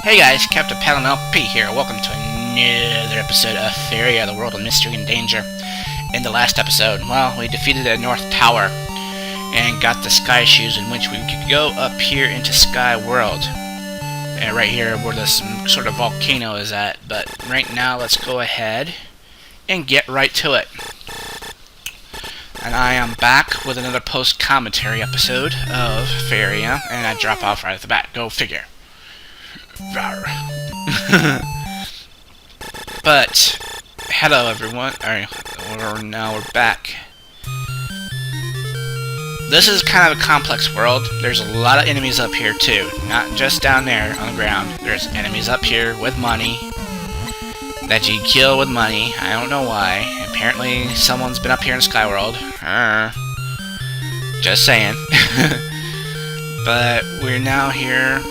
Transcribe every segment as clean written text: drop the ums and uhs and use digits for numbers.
Hey guys, CaptainPaladinLP here. Welcome to another episode of Faria, the world of mystery and danger. In the last episode, well, we defeated the North Tower and got the Sky Shoes, in which we could go up here into Sky World. And right here where this sort of volcano is at. But right now, let's go ahead and get right to it. And I am back with another post-commentary episode of Faria, and I drop off right at the bat. Go figure. But hello everyone. Alright, now we're back. This is kind of a complex world. There's a lot of enemies up here too, not just down there on the ground. There's enemies up here with money that you kill with money. I don't know why. Apparently someone's been up here in Skyworld. Just saying. But we're now here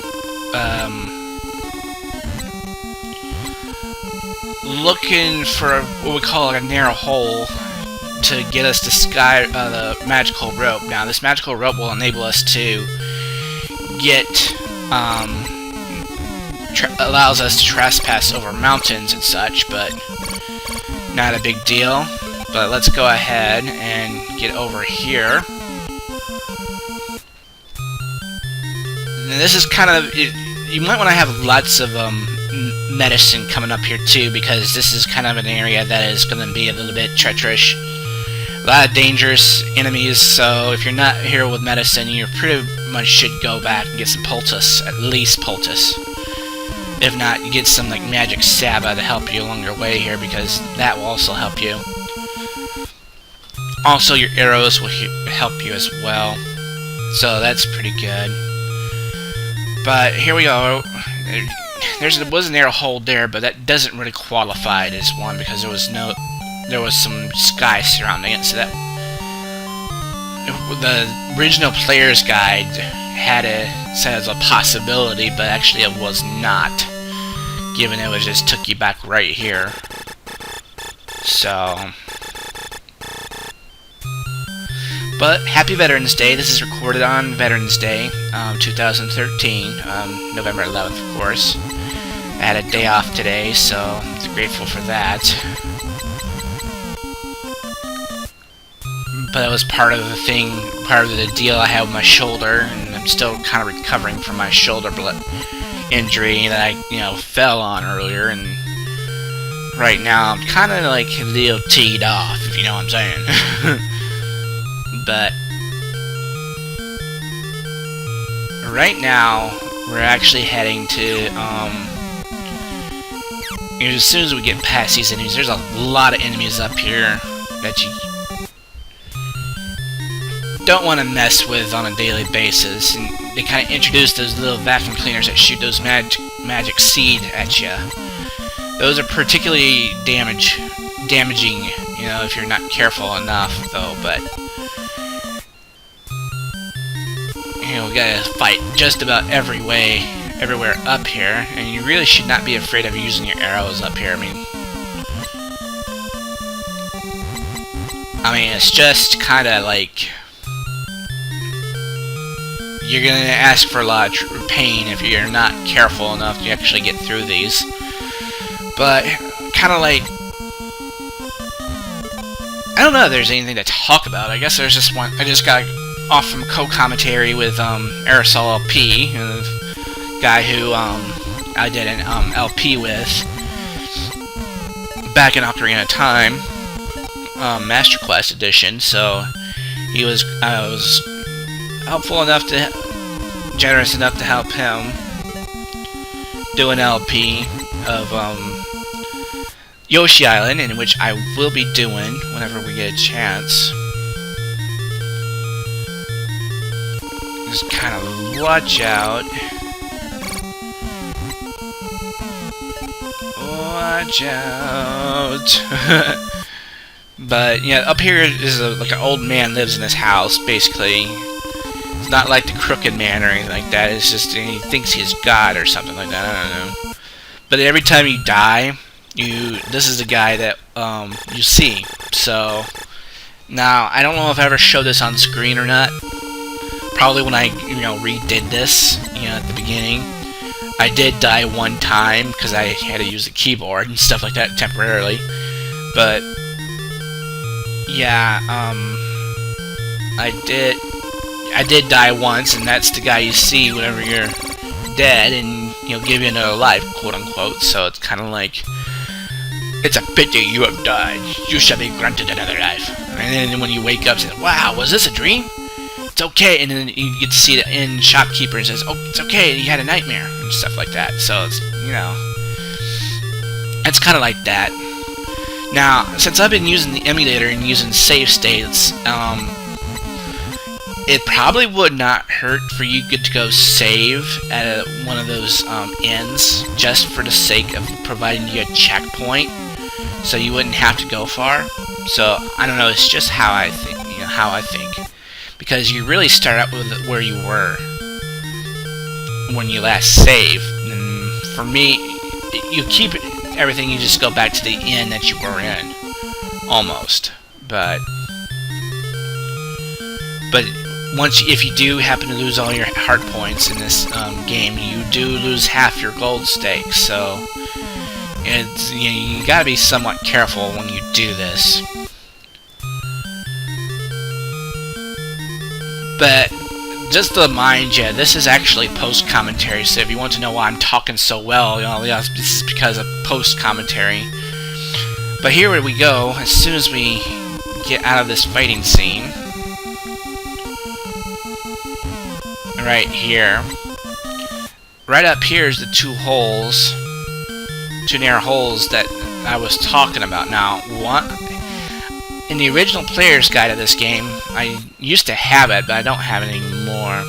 looking for what we call like a narrow hole to get us to the magical rope. Now, this magical rope will enable us to get, allows us to trespass over mountains and such, but not a big deal. But let's go ahead and get over here. And this is kind of, you might want to have lots of medicine coming up here too, because this is kind of an area that is going to be a little bit treacherous. A lot of dangerous enemies, so if you're not here with medicine, you pretty much should go back and get some poultice, at least poultice. If not, you get some like magic saba to help you along your way here, because that will also help you. Also, your arrows will help you as well, so that's pretty good. But here we go. There was an arrow hole there, but that doesn't really qualify as one because there was some sky surrounding it. So that the original player's guide had it said as a possibility, but actually it was not, given it was just took you back right here. So, but happy Veterans Day. This is recorded on Veterans Day, 2013, November 11th, of course. I had a day off today, so I'm grateful for that. But it was part of the thing, part of the deal I had with my shoulder, and I'm still kind of recovering from my shoulder injury that I, fell on earlier, and right now I'm kind of like a little teed off, if you know what I'm saying. But right now we're actually heading to as soon as we get past these enemies, there's a lot of enemies up here that you don't want to mess with on a daily basis, and they kind of introduce those little vacuum cleaners that shoot those magic seed at you. Those are particularly damaging, if you're not careful enough, though. But we gotta fight just about everywhere up here, and you really should not be afraid of using your arrows up here. I mean, it's just kind of like you're gonna ask for a lot of pain if you're not careful enough to actually get through these. But kind of like, I don't know if there's anything to talk about. I guess there's just one. I just got off from co-commentary with Aerosol LP, the guy who I did an LP with back in Ocarina of Time, Master Quest Edition. So I was helpful enough generous enough to help him do an LP of Yoshi Island, in which I will be doing whenever we get a chance. Just kind of watch out. Watch out. But yeah, up here is like an old man lives in his house, basically. It's not like the Crooked Man or anything like that. It's just he thinks he's God or something like that. I don't know. But every time you die, this is the guy that you see. So now I don't know if I ever showed this on screen or not. Probably when I redid this, at the beginning. I did die one time because I had to use the keyboard and stuff like that temporarily. But yeah, I did die once, and that's the guy you see whenever you're dead, and he'll give you another life, quote unquote. So it's kind of like, it's a pity you have died. You shall be granted another life. And then when you wake up, say, wow, was this a dream? It's okay. And then you get to see the inn shopkeeper and says, oh, it's okay, you had a nightmare, and stuff like that. So it's, you know, it's kind of like that. Now, since I've been using the emulator and using save states, it probably would not hurt for you to go save at one of those inns, just for the sake of providing you a checkpoint, so you wouldn't have to go far. So I don't know. It's just how I think. You know, how I think, because you really start out with where you were when you last saved. And for me, you keep everything. You just go back to the inn that you were in, almost. But once, if you do happen to lose all your heart points in this game, you do lose half your gold stake. So it's, you gotta be somewhat careful when you do this. But just to remind you, this is actually post commentary. So if you want to know why I'm talking so well, you know, this is because of post commentary. But here we go. As soon as we get out of this fighting scene. Right here. Right up here is the two narrow holes that I was talking about. Now, in the original player's guide of this game, I used to have it, but I don't have it anymore.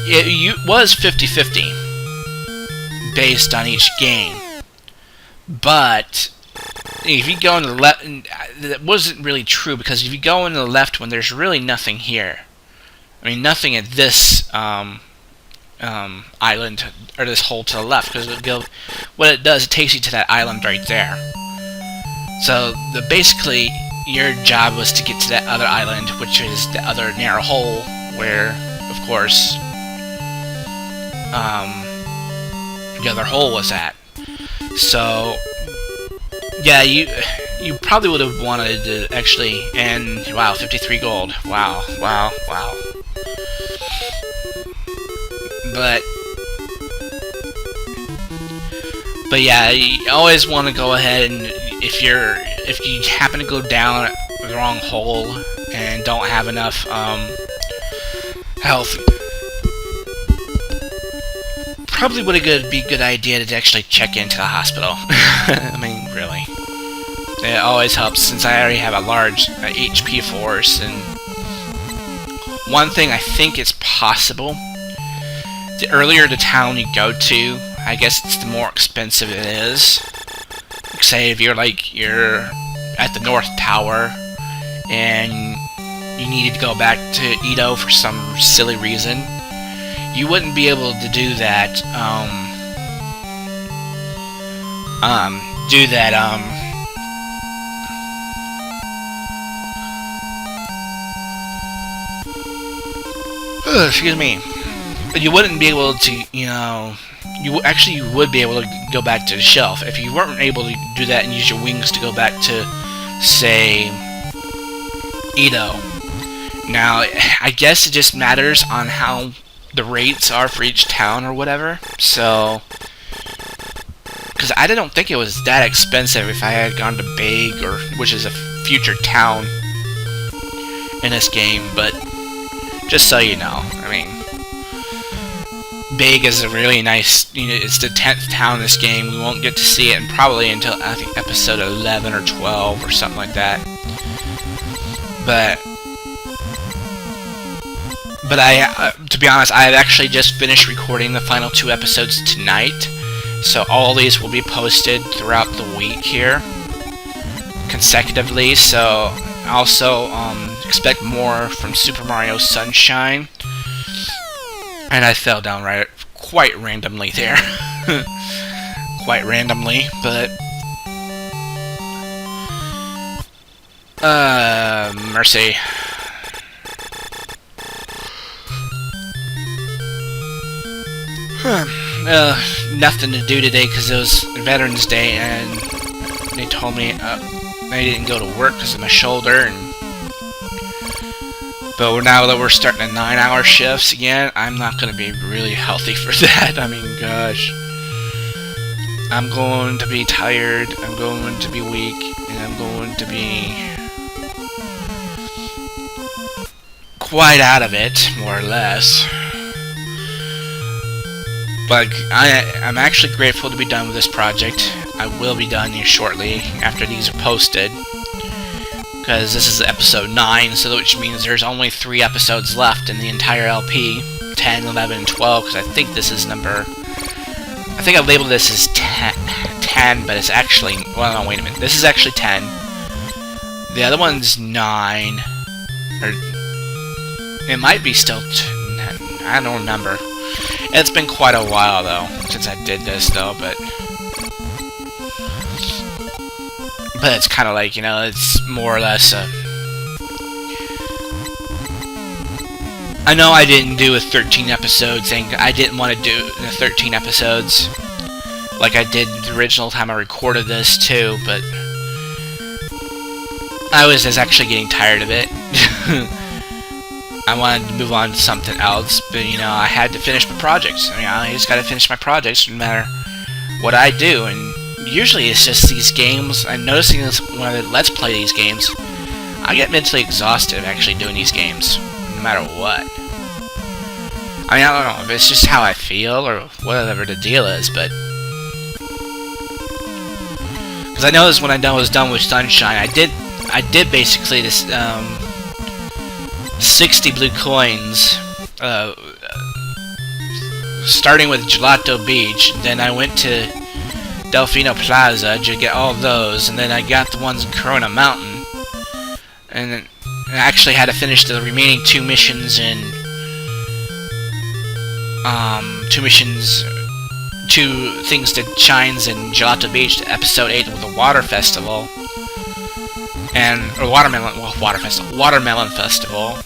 It was 50-50 based on each game, but if you go on the left, that wasn't really true, because if you go on the left one, there's really nothing here. I mean, nothing at this island, or this hole to the left, because what it does, it takes you to that island right there. So basically, your job was to get to that other island, which is the other narrow hole, where, of course, the other hole was at. So yeah, you probably would have wanted to actually, and wow, 53 gold. Wow. But yeah, you always want to go ahead, and if you happen to go down the wrong hole and don't have enough health, probably would be a good idea to actually check into the hospital. I mean, really. It always helps, since I already have a large HP force. And one thing I think is possible, the earlier the town you go to, I guess it's the more expensive it is. Say if you're at the North Tower and you needed to go back to Edo for some silly reason, you wouldn't be able to do that, excuse me. You wouldn't be able to, you would be able to go back to the shelf. If you weren't able to do that and use your wings to go back to, say, Edo. Now, I guess it just matters on how the rates are for each town or whatever. So, because I don't think it was that expensive if I had gone to Beg, which is a future town in this game. But just so you know, I mean, Beg is a really nice, it's the 10th town in this game. We won't get to see it probably until, I think, episode 11 or 12 or something like that. But to be honest, I've actually just finished recording the final 2 episodes tonight. So all these will be posted throughout the week here, consecutively. So also expect more from Super Mario Sunshine. And I fell down quite randomly there. Quite randomly, but mercy. Nothing to do today because it was Veterans Day, and they told me I didn't go to work because of my shoulder. But now that we're starting a 9-hour shifts again, I'm not going to be really healthy for that. I mean, gosh. I'm going to be tired, I'm going to be weak, and I'm going to be quite out of it, more or less. But I'm actually grateful to be done with this project. I will be done here shortly after these are posted, because this is episode 9, so which means there's only 3 episodes left in the entire LP, 10, 11, and 12, because I think this is number... I think I labeled this as 10, but it's actually... Well, no, wait a minute. This is actually 10. The other one's 9. Or... It might be still 10. I don't remember. It's been quite a while, though, since I did this, though, but... But it's kind of like, you know, it's more or less a... I know I didn't do a 13 episode thing. I didn't want to do the 13 episodes like I did the original time I recorded this too, but I was just actually getting tired of it. I wanted to move on to something else, but you know, I had to finish my projects. I mean, I just got to finish my projects no matter what I do, and usually it's just these games. I'm noticing this when I let's play these games. I get mentally exhausted actually doing these games, no matter what. I mean, I don't know if it's just how I feel or whatever the deal is, but because I noticed when I was done with Sunshine, I did basically this 60 blue coins, starting with Gelato Beach. Then I went to Delfino Plaza to get all those, and then I got the ones in Corona Mountain, and then I actually had to finish the remaining 2 missions in 2 things that shines in Gelato Beach, episode 8 with the Water Festival, Watermelon Festival,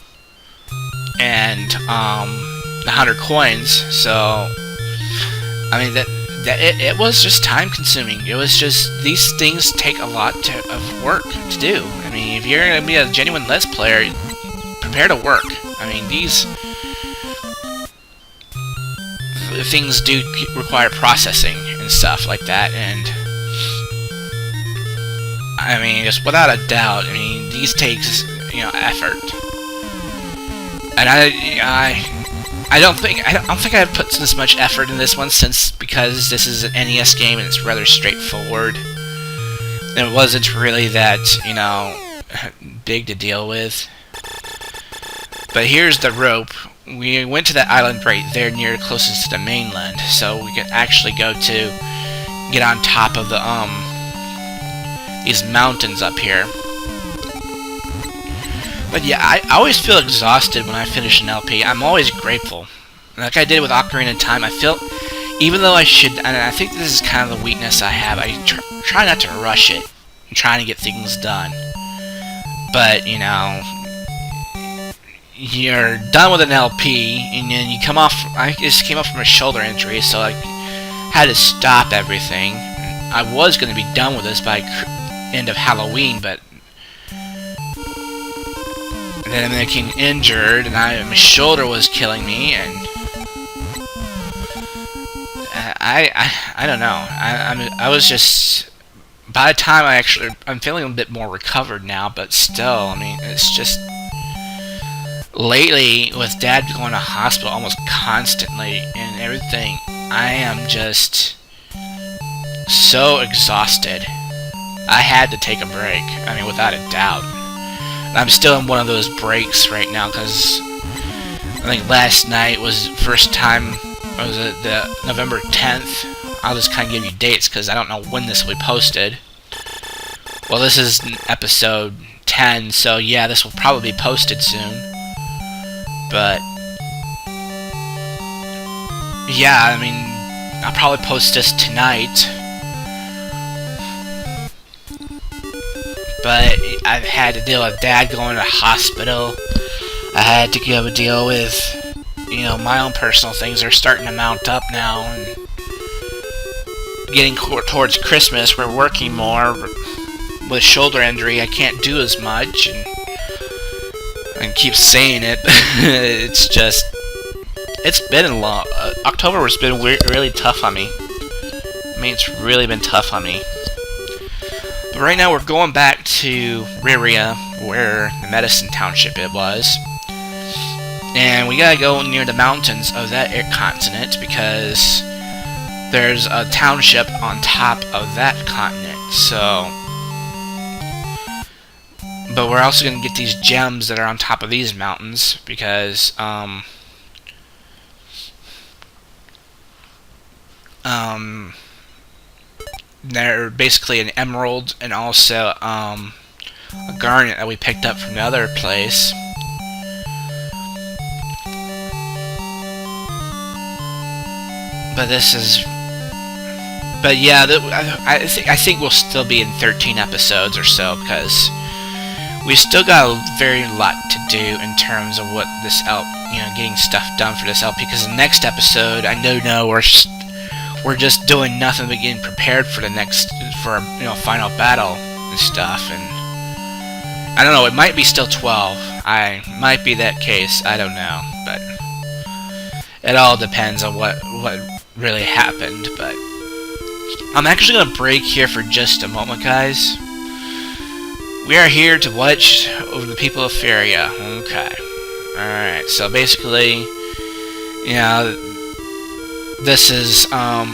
and the 100 coins. So, I mean, it was just time consuming. It was just, these things take a lot of work to do. I mean, if you're going to be a genuine Let's Player, prepare to work. I mean, these things do require processing and stuff like that, and I mean, just without a doubt, I mean, these takes, you know, effort. And I don't think I've put this much effort in this one, because this is an NES game and it's rather straightforward. And it wasn't really that, you know, big to deal with. But here's the rope. We went to that island right there near closest to the mainland, so we could actually go to get on top of the these mountains up here. But yeah, I always feel exhausted when I finish an LP. I'm always grateful. Like I did with Ocarina of Time, I feel, even though I should, and I think this is kind of the weakness I have, I try not to rush it, I'm trying to get things done. But, you know, you're done with an LP, and then you come off, I just came off from a shoulder injury, so I had to stop everything. I was going to be done with this by end of Halloween, but then I became injured, and my shoulder was killing me, and I don't know. I was just, by the time I'm feeling a bit more recovered now, but still, I mean, it's just, lately, with Dad going to hospital almost constantly and everything, I am just so exhausted. I had to take a break, I mean, without a doubt. And I'm still in one of those breaks right now, because I think last night was the first time, was it the November 10th? I'll just kind of give you dates, because I don't know when this will be posted. Well, this is episode 10, so yeah, this will probably be posted soon. But yeah, I mean, I'll probably post this tonight. But I've had to deal with Dad going to the hospital. I had to go deal with you know, my own personal things are starting to mount up now, and getting towards Christmas, we're working more. With shoulder injury, I can't do as much, and I keep saying it. It's just, it's been a long. October has been really tough on me. I mean, it's really been tough on me. But right now, we're going back to Faria, where the medicine township it was. And we gotta go near the mountains of that continent because there's a township on top of that continent. So, but we're also gonna get these gems that are on top of these mountains because they're basically an emerald and also a garnet that we picked up from the other place. But this is, but yeah, I think we'll still be in 13 episodes or so because we still got a very lot to do in terms of what this getting stuff done for this LP. Because the next episode, I know we're just doing nothing but getting prepared for the next final battle and stuff. And I don't know, it might be still 12. I might be that case. I don't know, but it all depends on what really happened. But I'm actually gonna break here for just a moment, guys. We are here to watch over the people of Faria. Okay. Alright, so basically, this is a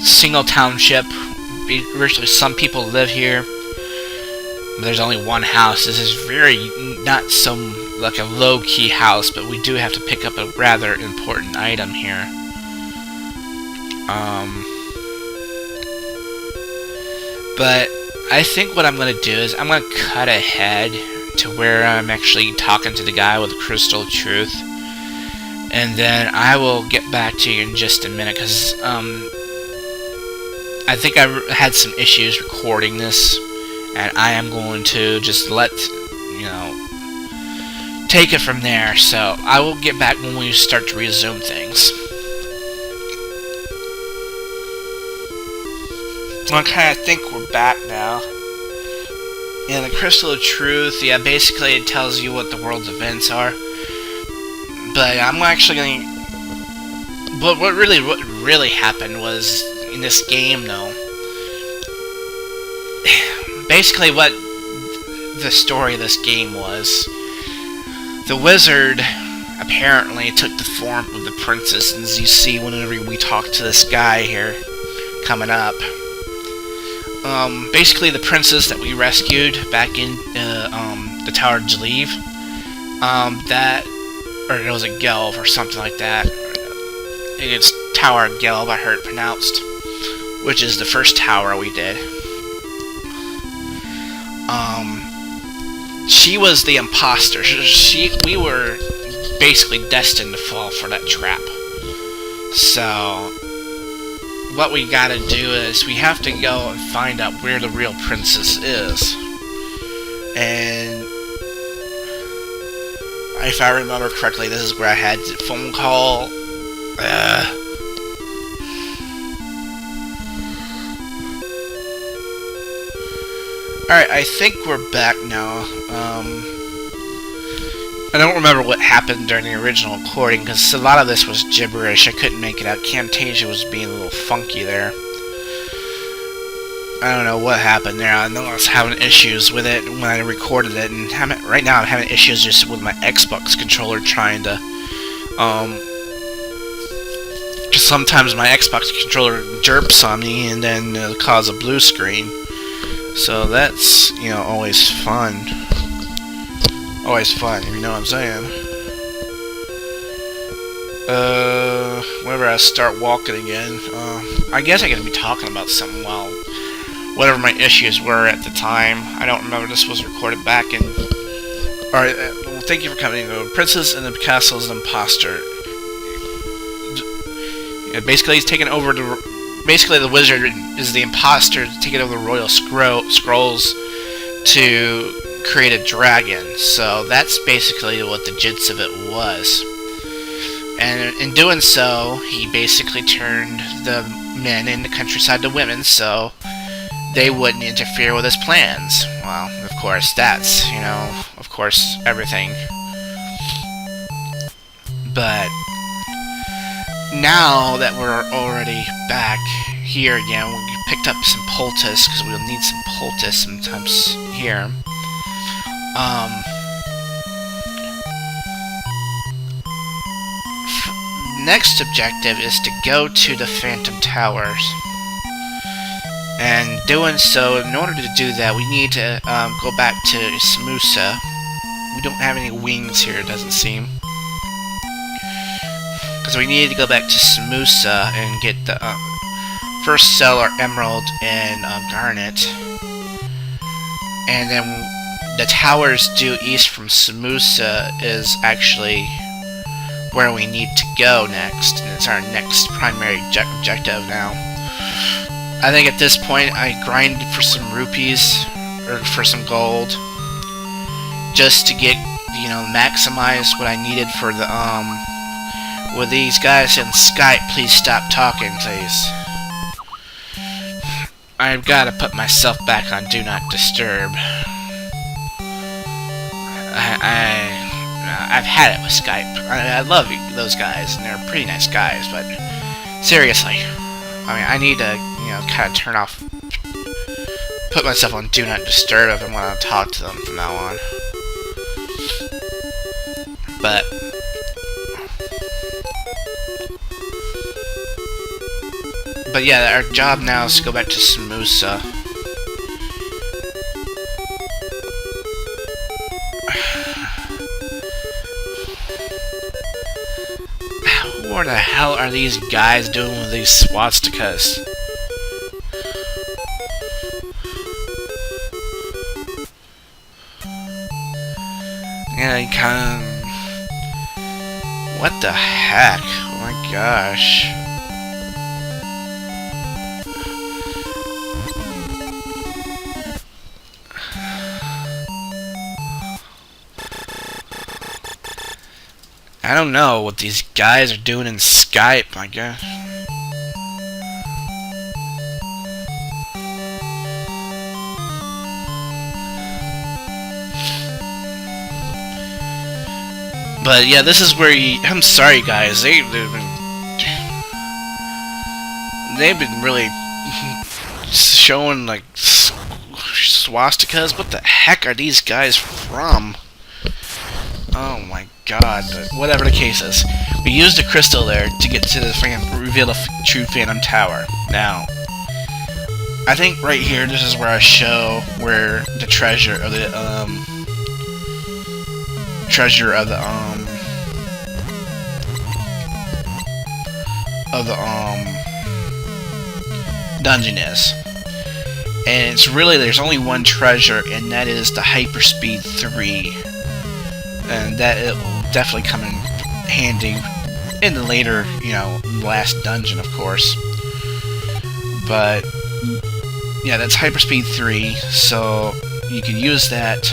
single township. Originally, some people live here, but there's only one house. This is very, not some, like a low-key house, but we do have to pick up a rather important item here. But I think what I'm going to do is I'm going to cut ahead to where I'm actually talking to the guy with the crystal of truth. And then I will get back to you in just a minute, because I think I had some issues recording this, and I am going to just take it from there. So I will get back when we start to resume things. Okay, I think we're back now. And the crystal of truth, yeah, basically it tells you what the world's events are. But I'm actually going to... But what really happened was, in this game, though, basically what the story of this game was, the wizard apparently took the form of the princess, and as you see whenever we talk to this guy here, coming up, basically the princess that we rescued back in the Tower of Jaleeve, or it was a Gelb or something like that. It's Tower of Gelb, I heard it pronounced, which is the first tower we did. She was the imposter. We were basically destined to fall for that trap. So what we gotta do is we have to go and find out where the real princess is. And if I remember correctly, this is where I had the phone call. Alright, I think we're back now. I don't remember what happened during the original recording, because a lot of this was gibberish. I couldn't make it out. Camtasia was being a little funky there. I don't know what happened there. I know I was having issues with it when I recorded it, and right now I'm having issues just with my Xbox controller trying to, because sometimes my Xbox controller jerps on me and then it'll cause a blue screen. So that's, always fun. Always fun, if you know what I'm saying. Whenever I start walking again, I guess I gotta be talking about something while whatever my issues were at the time. I don't remember. This was recorded back in... Alright, well, thank you for coming. The Princess in the Castle is an imposter. Basically, he's taken over the... Basically, the wizard is the imposter taking over the royal scrolls to create a dragon. So that's basically what the gist of it was. And in doing so, he basically turned the men in the countryside to women, so they wouldn't interfere with his plans. Well, of course, that's, of course, everything. But now that we're already back here again, we picked up some poultice, because we'll need some poultice sometimes here. Next objective is to go to the Phantom Towers. And doing so, in order to do that, we need to go back to Samusa. We don't have any wings here, it doesn't seem. Because we needed to go back to Samusa and get the first sell our emerald and garnet. And then the towers due east from Samusa is actually where we need to go next, and it's our next primary objective now. I think at this point I grind for some rupees, or for some gold, just to get, maximize what I needed for the, with these guys in Skype. Please stop talking, please. I've gotta put myself back on Do Not Disturb. I've had it with Skype. I love those guys, and they're pretty nice guys, but seriously, I need to, kind of turn off, put myself on Do Not Disturb if I want to talk to them from now on. But yeah, our job now is to go back to Samusa. What the hell are these guys doing with these swastikas? What the heck? Oh my gosh. I don't know what these guys are doing in Skype, I guess. But yeah, this is where I'm sorry guys, they've been really showing like swastikas. What the heck are these guys from? Oh my god, but whatever the case is. We used a crystal there to get to the reveal the true Phantom Tower. Now, I think right here, this is where I show where the treasure of the, dungeon is. And it's really, there's only one treasure, and that is the Hyperspeed 3. And that it will definitely come in handy in the later, last dungeon, of course. But yeah, that's Hyperspeed 3, so you can use that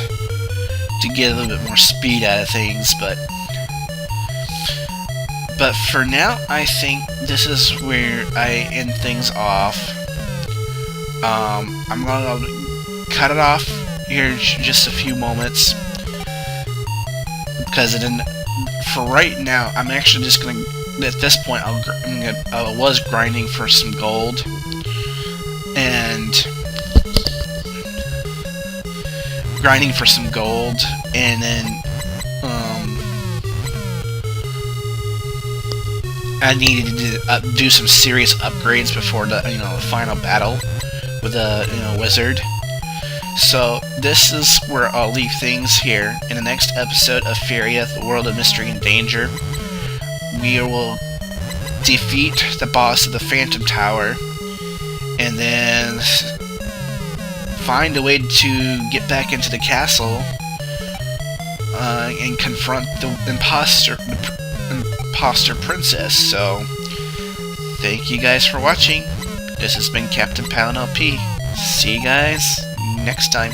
to get a little bit more speed out of things. But for now, I think this is where I end things off. I'm gonna cut it off here in just a few moments. Because for right now, I'm actually just gonna. At this point, I was grinding for some gold, and then I needed to do some serious upgrades before the the final battle with the wizard. So this is where I'll leave things here. In the next episode of Faria, the World of Mystery and Danger, we will defeat the boss of the Phantom Tower, and then find a way to get back into the castle and confront the imposter princess. So, thank you guys for watching. This has been CaptainPaladinLP. See you guys next time.